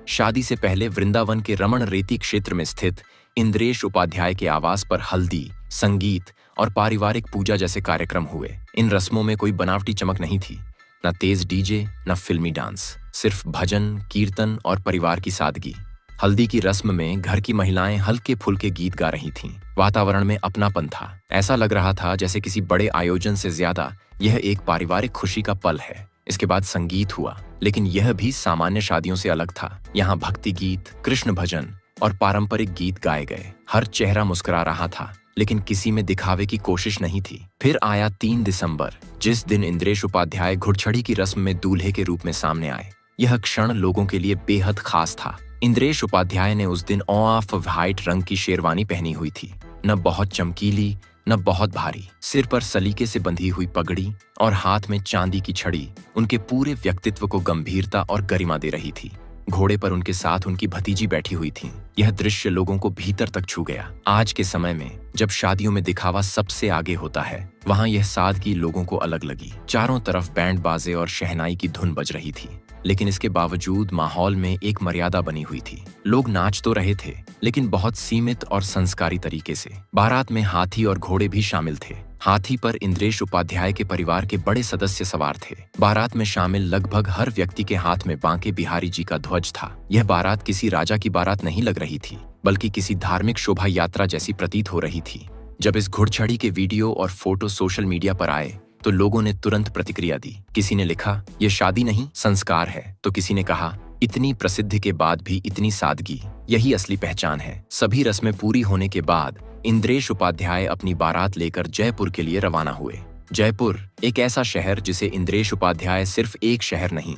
शादी से पहले वृंदावन के रमण रेती क्षेत्र में स्थित इंद्रेश उपाध्याय के आवास पर हल्दी, संगीत और पारिवारिक पूजा जैसे कार्यक्रम हुए। इन रस्मों में कोई बनावटी चमक नहीं थी, न तेज डीजे न फिल्मी डांस, सिर्फ भजन, कीर्तन और परिवार की सादगी। हल्दी की रस्म में घर की महिलाएं हल्के फुल्के गीत गा रही थीं। वातावरण में अपनापन था। ऐसा लग रहा था जैसे किसी बड़े आयोजन से ज्यादा यह एक पारिवारिक खुशी का पल है। इसके बाद संगीत हुआ, लेकिन यह भी सामान्य शादियों से अलग था। यहाँ भक्ति गीत, कृष्ण भजन और पारंपरिक गीत गाए गए। हर चेहरा मुस्कुरा रहा था, लेकिन किसी में दिखावे की कोशिश नहीं थी। फिर आया 3 दिसंबर, जिस दिन इंद्रेश उपाध्याय घुड़छड़ी की रस्म में दूल्हे के रूप में सामने आए। यह क्षण लोगों के लिए बेहद खास था। इंद्रेश उपाध्याय ने उस दिन ऑफ व्हाइट रंग की शेरवानी पहनी हुई थी, न बहुत चमकीली न बहुत भारी। सिर पर सलीके से बंधी हुई पगड़ी और हाथ में चांदी की छड़ी उनके पूरे व्यक्तित्व को गंभीरता और गरिमा दे रही थी। घोड़े पर उनके साथ उनकी भतीजी बैठी हुई थी। यह दृश्य लोगों को भीतर तक छू गया। आज के समय में जब शादियों में दिखावा सबसे आगे होता है, वहां यह सादगी लोगों को अलग लगी। चारों तरफ बैंड बाजे और शहनाई की धुन बज रही थी, लेकिन इसके बावजूद माहौल में एक मर्यादा बनी हुई थी। लोग नाच तो रहे थे, लेकिन बहुत सीमित और संस्कारी तरीके से। बारात में हाथी और घोड़े भी शामिल थे। हाथी पर इंद्रेश उपाध्याय के परिवार के बड़े सदस्य सवार थे। बारात में शामिल लगभग हर व्यक्ति के हाथ में बांके बिहारी जी का ध्वज था। यह बारात किसी राजा की बारात नहीं लग रही थी, बल्कि किसी धार्मिक शोभा यात्रा जैसी प्रतीत हो रही थी। जब इस घुड़छड़ी के वीडियो और फोटो सोशल मीडिया पर आए, तो लोगों ने तुरंत प्रतिक्रिया दी। किसी ने लिखा, यह शादी नहीं संस्कार है, तो किसी ने कहा, इतनी प्रसिद्धि के बाद भी इतनी सादगी, यही असली पहचान है। सभी रस्में पूरी होने के बाद इंद्रेश उपाध्याय अपनी बारात लेकर जयपुर के लिए रवाना हुए। जयपुर एक ऐसा शहर जिसे इंद्रेश उपाध्याय सिर्फ एक शहर नहीं,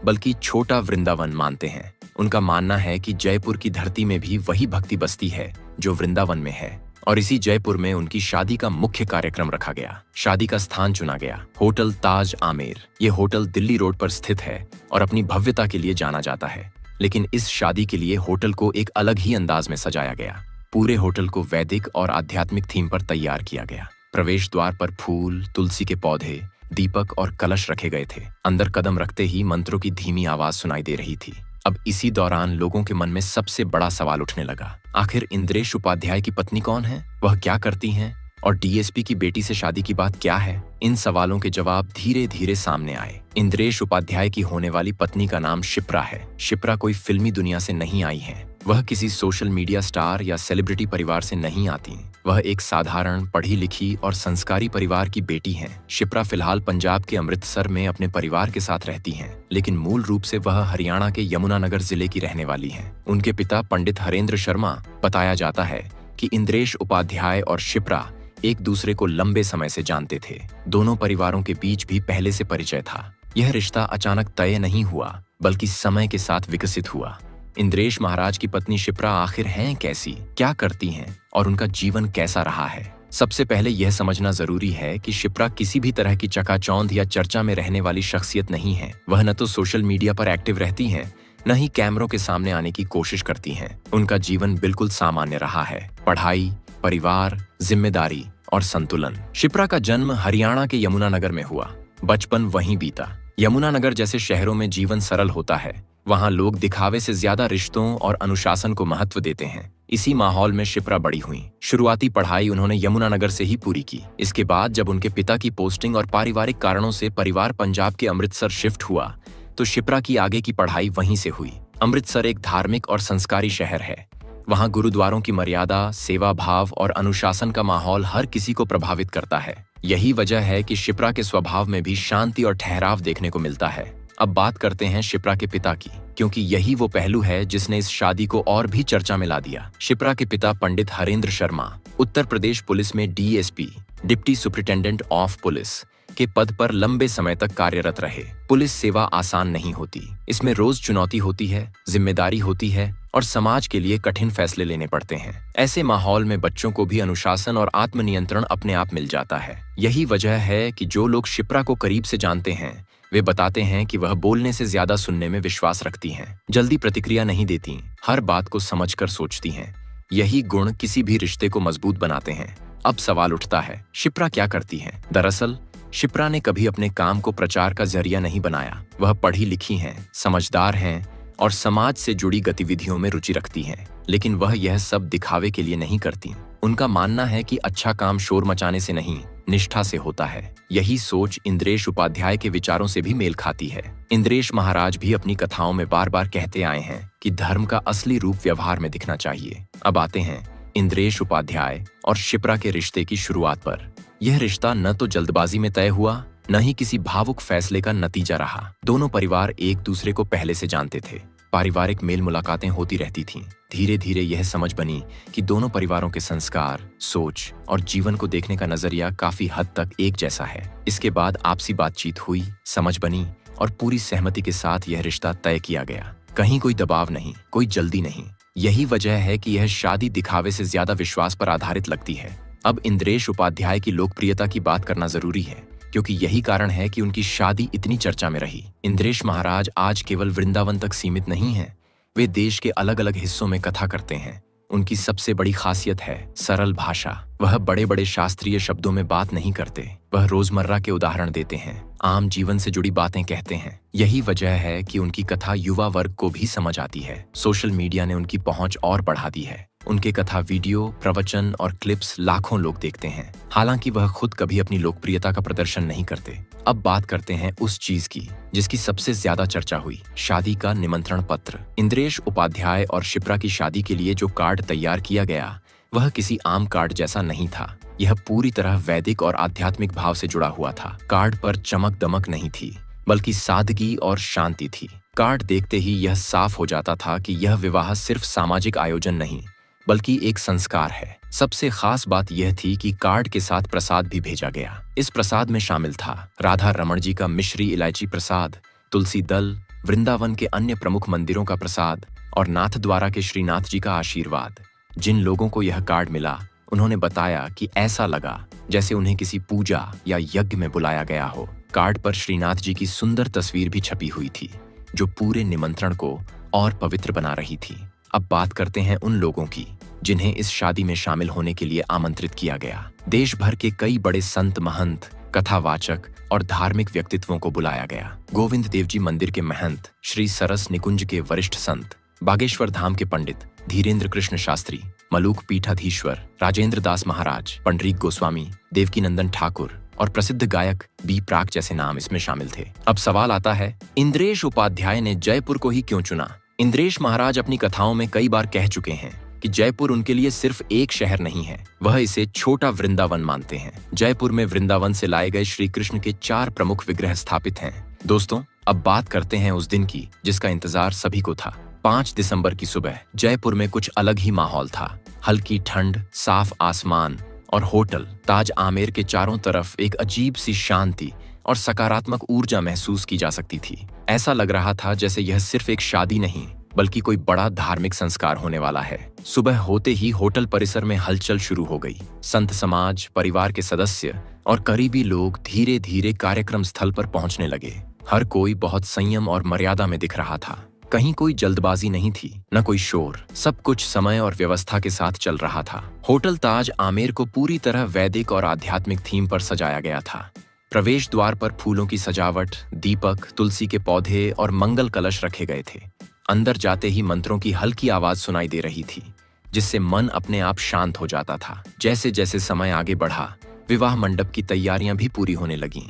बल्कि छोटा वृंदावन मानते हैं। उनका मानना है कि जयपुर की धरती में भी वही भक्ति बसती है जो वृंदावन में है, और इसी जयपुर में उनकी शादी का मुख्य कार्यक्रम रखा गया। शादी का स्थान चुना गया, होटल ताज आमेर। ये होटल दिल्ली रोड पर स्थित है और अपनी भव्यता के लिए जाना जाता है। लेकिन इस शादी के लिए होटल को एक अलग ही अंदाज में सजाया गया। पूरे होटल को वैदिक और आध्यात्मिक थीम पर तैयार किया गया। प्रवेश द्वार पर फूल, तुलसी के पौधे, दीपक और कलश रखे गए थे। अंदर कदम रखते ही मंत्रों की धीमी आवाज सुनाई दे रही थी। अब इसी दौरान लोगों के मन में सबसे बड़ा सवाल उठने लगा, आखिर इंद्रेश उपाध्याय की पत्नी कौन है, वह क्या करती हैं, और डीएसपी की बेटी से शादी की बात क्या है? इन सवालों के जवाब धीरे धीरे सामने आए। इंद्रेश उपाध्याय की होने वाली पत्नी का नाम शिप्रा है। शिप्रा कोई फिल्मी दुनिया से नहीं आई है। वह किसी सोशल मीडिया स्टार या सेलिब्रिटी परिवार से नहीं आती। वह एक साधारण, पढ़ी लिखी और संस्कारी परिवार की बेटी हैं। शिप्रा फिलहाल पंजाब के अमृतसर में अपने परिवार के साथ रहती हैं, लेकिन मूल रूप से वह हरियाणा के यमुनानगर जिले की रहने वाली हैं। उनके पिता पंडित हरेंद्र शर्मा, बताया जाता है कि इंद्रेश उपाध्याय और शिप्रा एक दूसरे को लंबे समय से जानते थे। दोनों परिवारों के बीच भी पहले से परिचय था। यह रिश्ता अचानक तय नहीं हुआ, बल्कि समय के साथ विकसित हुआ। इंद्रेश महाराज की पत्नी शिप्रा आखिर हैं कैसी, क्या करती हैं और उनका जीवन कैसा रहा है? सबसे पहले यह समझना जरूरी है कि शिप्रा किसी भी तरह की चकाचौंध या चर्चा में रहने वाली शख्सियत नहीं है। वह न तो सोशल मीडिया पर एक्टिव रहती हैं, न ही कैमरों के सामने आने की कोशिश करती हैं। उनका जीवन बिल्कुल सामान्य रहा है। पढ़ाई, परिवार, जिम्मेदारी और संतुलन। शिप्रा का जन्म हरियाणा के यमुनानगर में हुआ। बचपन वहीं बीता। यमुनानगर जैसे शहरों में जीवन सरल होता है। वहां लोग दिखावे से ज्यादा रिश्तों और अनुशासन को महत्व देते हैं। इसी माहौल में शिप्रा बड़ी हुई। शुरुआती पढ़ाई उन्होंने यमुनानगर से ही पूरी की। इसके बाद जब उनके पिता की पोस्टिंग और पारिवारिक कारणों से परिवार पंजाब के अमृतसर शिफ्ट हुआ, तो शिप्रा की आगे की पढ़ाई वहीं से हुई। अमृतसर एक धार्मिक और संस्कारी शहर है। वहां गुरुद्वारों की मर्यादा, सेवा भाव और अनुशासन का माहौल हर किसी को प्रभावित करता है। यही वजह है कि शिप्रा के स्वभाव में भी शांति और ठहराव देखने को मिलता है। अब बात करते हैं शिप्रा के पिता की, क्योंकि यही वो पहलू है जिसने इस शादी को और भी चर्चा में ला दिया। शिप्रा के पिता पंडित हरेंद्र शर्मा उत्तर प्रदेश पुलिस में DSP, deputy superintendent of police के पद पर लंबे समय तक कार्यरत रहे। पुलिस सेवा आसान नहीं होती। इसमें रोज चुनौती होती है, जिम्मेदारी होती है और समाज के लिए कठिन फैसले लेने पड़ते हैं। ऐसे माहौल में बच्चों को भी अनुशासन और आत्मनियंत्रण अपने आप मिल जाता है। यही वजह है कि जो लोग शिप्रा को करीब से जानते हैं, वे बताते हैं कि वह बोलने से ज्यादा सुनने में विश्वास रखती हैं। जल्दी प्रतिक्रिया नहीं देती, हर बात को समझकर सोचती हैं। यही गुण किसी भी रिश्ते को मजबूत बनाते हैं। अब सवाल उठता है, शिप्रा क्या करती हैं? दरअसल शिप्रा ने कभी अपने काम को प्रचार का जरिया नहीं बनाया। वह पढ़ी लिखी हैं, समझदार हैं, और समाज से जुड़ी गतिविधियों में रुचि रखती हैं, लेकिन वह यह सब दिखावे के लिए नहीं करती। उनका मानना है कि अच्छा काम शोर मचाने से नहीं, निष्ठा से होता है। यही सोच इंद्रेश उपाध्याय के विचारों से भी मेल खाती है। इंद्रेश महाराज भी अपनी कथाओं में बार बार कहते आए हैं कि धर्म का असली रूप व्यवहार में दिखना चाहिए। अब आते हैं इंद्रेश उपाध्याय और शिप्रा के रिश्ते की शुरुआत पर। यह रिश्ता न तो जल्दबाजी में तय हुआ, न ही किसी भावुक फैसले का नतीजा रहा। दोनों परिवार एक दूसरे को पहले से जानते थे। पारिवारिक मेल मुलाकातें होती रहती थीं। धीरे धीरे यह समझ बनी कि दोनों परिवारों के संस्कार, सोच और जीवन को देखने का नजरिया काफी हद तक एक जैसा है। इसके बाद आपसी बातचीत हुई, समझ बनी और पूरी सहमति के साथ यह रिश्ता तय किया गया। कहीं कोई दबाव नहीं, कोई जल्दी नहीं। यही वजह है कि यह शादी दिखावे से ज्यादा विश्वास पर आधारित लगती है। अब इंद्रेश उपाध्याय की लोकप्रियता की बात करना जरूरी है, क्योंकि यही कारण है कि उनकी शादी इतनी चर्चा में रही। इंद्रेश महाराज आज केवल वृंदावन तक सीमित नहीं हैं, वे देश के अलग अलग हिस्सों में कथा करते हैं। उनकी सबसे बड़ी खासियत है सरल भाषा। वह बड़े बड़े शास्त्रीय शब्दों में बात नहीं करते, वह रोजमर्रा के उदाहरण देते हैं, आम जीवन से जुड़ी बातें कहते हैं। यही वजह है कि उनकी कथा युवा वर्ग को भी समझ आती है। सोशल मीडिया ने उनकी पहुंच और बढ़ा दी है। उनके कथा वीडियो, प्रवचन और क्लिप्स लाखों लोग देखते हैं। हालांकि वह खुद कभी अपनी लोकप्रियता का प्रदर्शन नहीं करते। अब बात करते हैं उस चीज की जिसकी सबसे ज्यादा चर्चा हुई, शादी का निमंत्रण पत्र। इंद्रेश उपाध्याय और शिप्रा की शादी के लिए जो कार्ड तैयार किया गया वह किसी आम कार्ड जैसा नहीं था। यह पूरी तरह वैदिक और आध्यात्मिक भाव से जुड़ा हुआ था। कार्ड पर चमक दमक नहीं थी, बल्कि सादगी और शांति थी। कार्ड देखते ही यह साफ हो जाता था कि यह विवाह सिर्फ सामाजिक आयोजन नहीं, बल्कि एक संस्कार है। सबसे खास बात यह थी कि कार्ड के साथ प्रसाद भी भेजा गया। इस प्रसाद में शामिल था राधा रमण जी का मिश्री इलायची प्रसाद, तुलसी दल, वृंदावन के अन्य प्रमुख मंदिरों का प्रसाद और नाथद्वारा के श्रीनाथ जी का आशीर्वाद। जिन लोगों को यह कार्ड मिला, उन्होंने बताया कि ऐसा लगा जैसे उन्हें किसी पूजा या यज्ञ में बुलाया गया हो। कार्ड पर श्रीनाथ जी की सुंदर तस्वीर भी छपी हुई थी, जो पूरे निमंत्रण को और पवित्र बना रही थी। अब बात करते हैं उन लोगों की जिन्हें इस शादी में शामिल होने के लिए आमंत्रित किया गया। देश भर के कई बड़े संत, महंत, कथावाचक और धार्मिक व्यक्तित्वों को बुलाया गया। गोविंद देव जी मंदिर के महंत, श्री सरस निकुंज के वरिष्ठ संत, बागेश्वर धाम के पंडित धीरेन्द्र कृष्ण शास्त्री, मलूक पीठाधीश्वर राजेंद्र दास महाराज, पंडरीक गोस्वामी, देवकीनंदन ठाकुर और प्रसिद्ध गायक बी प्राक जैसे नाम इसमें शामिल थे। अब सवाल आता है, इंद्रेश उपाध्याय ने जयपुर को ही क्यों चुना? इंद्रेश महाराज अपनी कथाओं में कई बार कह चुके हैं कि जयपुर उनके लिए सिर्फ एक शहर नहीं है, वह इसे छोटा वृंदावन मानते हैं। जयपुर में वृंदावन से लाए गए श्री कृष्ण के 4 प्रमुख विग्रह स्थापित हैं। दोस्तों, अब बात करते हैं उस दिन की जिसका इंतजार सभी को था। 5 दिसंबर की सुबह जयपुर में कुछ अलग ही माहौल था। हल्की ठंड, साफ आसमान और होटल ताज आमेर के चारों तरफ एक अजीब सी शांति और सकारात्मक ऊर्जा महसूस की जा सकती थी। ऐसा लग रहा था जैसे यह सिर्फ एक शादी नहीं, बल्कि कोई बड़ा धार्मिक संस्कार होने वाला है। सुबह होते ही होटल परिसर में हलचल शुरू हो गई। संत समाज, परिवार के सदस्य और करीबी लोग धीरे धीरे कार्यक्रम स्थल पर पहुंचने लगे। हर कोई बहुत संयम और मर्यादा में दिख रहा था। कहीं कोई जल्दबाजी नहीं थी, न कोई शोर। सब कुछ समय और व्यवस्था के साथ चल रहा था। होटल ताज आमेर को पूरी तरह वैदिक और आध्यात्मिक थीम पर सजाया गया था। प्रवेश द्वार पर फूलों की सजावट, दीपक, तुलसी के पौधे और मंगल कलश रखे गए थे। अंदर जाते ही मंत्रों की हल्की आवाज सुनाई दे रही थी, जिससे मन अपने आप शांत हो जाता था। जैसे जैसे समय आगे बढ़ा, विवाह मंडप की तैयारियां भी पूरी होने लगीं।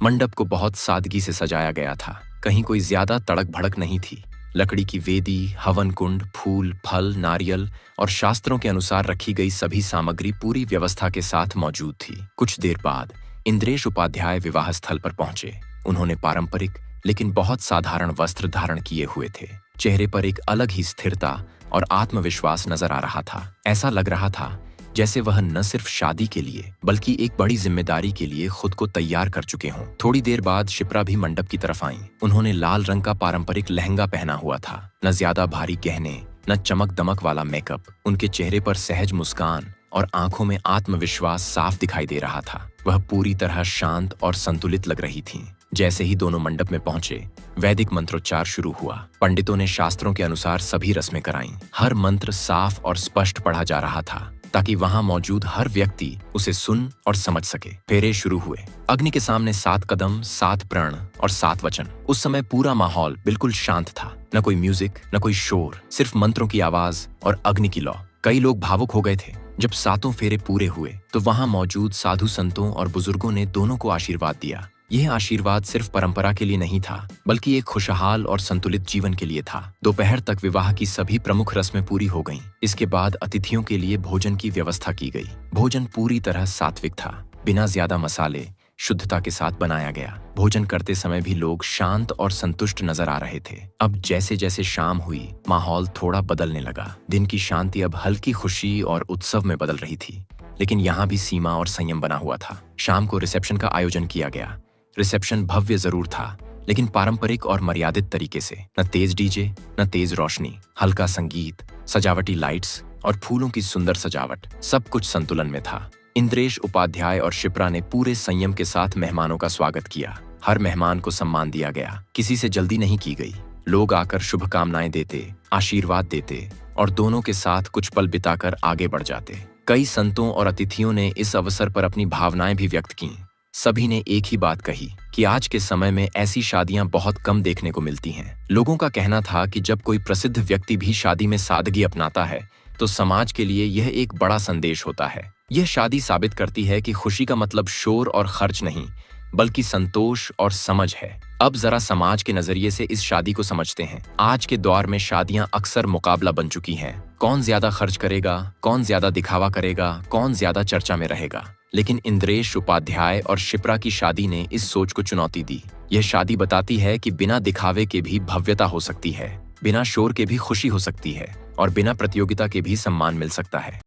मंडप को बहुत सादगी से सजाया गया था। कहीं कोई ज्यादा तड़क भड़क नहीं थी। लकड़ी की वेदी, हवन कुंड, फूल, फल, नारियल और शास्त्रों के अनुसार रखी गई सभी सामग्री पूरी व्यवस्था के साथ मौजूद थी। कुछ देर बाद इंद्रेश उपाध्याय विवाह स्थल पर पहुंचे। उन्होंने पारंपरिक लेकिन बहुत साधारण वस्त्र धारण किए हुए थे। चेहरे पर एक अलग ही स्थिरता और आत्मविश्वास नजर आ रहा था। ऐसा लग रहा था जैसे वह न सिर्फ शादी के लिए बल्कि एक बड़ी जिम्मेदारी के लिए खुद को तैयार कर चुके हों। थोड़ी देर बाद शिप्रा भी मंडप की तरफ आईं। उन्होंने लाल रंग का पारंपरिक लहंगा पहना हुआ था। न ज्यादा भारी गहने, न चमक दमक वाला मेकअप। उनके चेहरे पर सहज मुस्कान और आंखों में आत्मविश्वास साफ दिखाई दे रहा था। वह पूरी तरह शांत और संतुलित लग रही थीं। जैसे ही दोनों मंडप में पहुंचे, वैदिक मंत्रोच्चार शुरू हुआ। पंडितों ने शास्त्रों के अनुसार सभी रस्में कराईं। हर मंत्र साफ और स्पष्ट पढ़ा जा रहा था ताकि वहां मौजूद हर व्यक्ति उसे सुन और समझ सके। फेरे शुरू हुए। अग्नि के सामने 7 कदम, 7 प्रण और 7 वचन। उस समय पूरा माहौल बिल्कुल शांत था। न कोई म्यूजिक, न कोई शोर, सिर्फ मंत्रों की आवाज और अग्नि की लौ। कई लोग भावुक हो गए थे। जब 7 फेरे पूरे हुए तो वहां मौजूद साधु संतों और बुजुर्गों ने दोनों को आशीर्वाद दिया। यह आशीर्वाद सिर्फ परंपरा के लिए नहीं था, बल्कि एक खुशहाल और संतुलित जीवन के लिए था। दोपहर तक विवाह की सभी प्रमुख रस्में पूरी हो गईं। इसके बाद अतिथियों के लिए भोजन की व्यवस्था की गई। भोजन पूरी तरह सात्विक था, बिना ज्यादा मसाले, शुद्धता के साथ बनाया गया। भोजन करते समय भी लोग शांत और संतुष्ट नजर आ रहे थे। अब जैसे जैसे शाम हुई, माहौल थोड़ा बदलने लगा। दिन की शांति अब हल्की खुशी और उत्सव में बदल रही थी, लेकिन यहाँ भी सीमा और संयम बना हुआ था। शाम को रिसेप्शन का आयोजन किया गया। रिसेप्शन भव्य जरूर था, लेकिन पारंपरिक और मर्यादित तरीके से। न तेज डीजे, न तेज रोशनी, हल्का संगीत, सजावटी लाइट्स और फूलों की सुंदर सजावट, सब कुछ संतुलन में था। इंद्रेश उपाध्याय और शिप्रा ने पूरे संयम के साथ मेहमानों का स्वागत किया। हर मेहमान को सम्मान दिया गया, किसी से जल्दी नहीं की गई। लोग आकर शुभकामनाएं देते, आशीर्वाद देते और दोनों के साथ कुछ पल बिताकर आगे बढ़ जाते। कई संतों और अतिथियों ने इस अवसर पर अपनी भावनाएं भी व्यक्त की। सभी ने एक ही बात कही कि आज के समय में ऐसी शादियां बहुत कम देखने को मिलती हैं। लोगों का कहना था कि जब कोई प्रसिद्ध व्यक्ति भी शादी में सादगी अपनाता है तो समाज के लिए यह एक बड़ा संदेश होता है। यह शादी साबित करती है कि खुशी का मतलब शोर और खर्च नहीं, बल्कि संतोष और समझ है। अब जरा समाज के नजरिए से इस शादी को समझते हैं। आज के दौर में शादियां अक्सर मुकाबला बन चुकी हैं। कौन ज्यादा खर्च करेगा, कौन ज्यादा दिखावा करेगा, कौन ज्यादा चर्चा में रहेगा। लेकिन इंद्रेश उपाध्याय और शिप्रा की शादी ने इस सोच को चुनौती दी। यह शादी बताती है कि बिना दिखावे के भी भव्यता हो सकती है, बिना शोर के भी खुशी हो सकती है और बिना प्रतियोगिता के भी सम्मान मिल सकता है।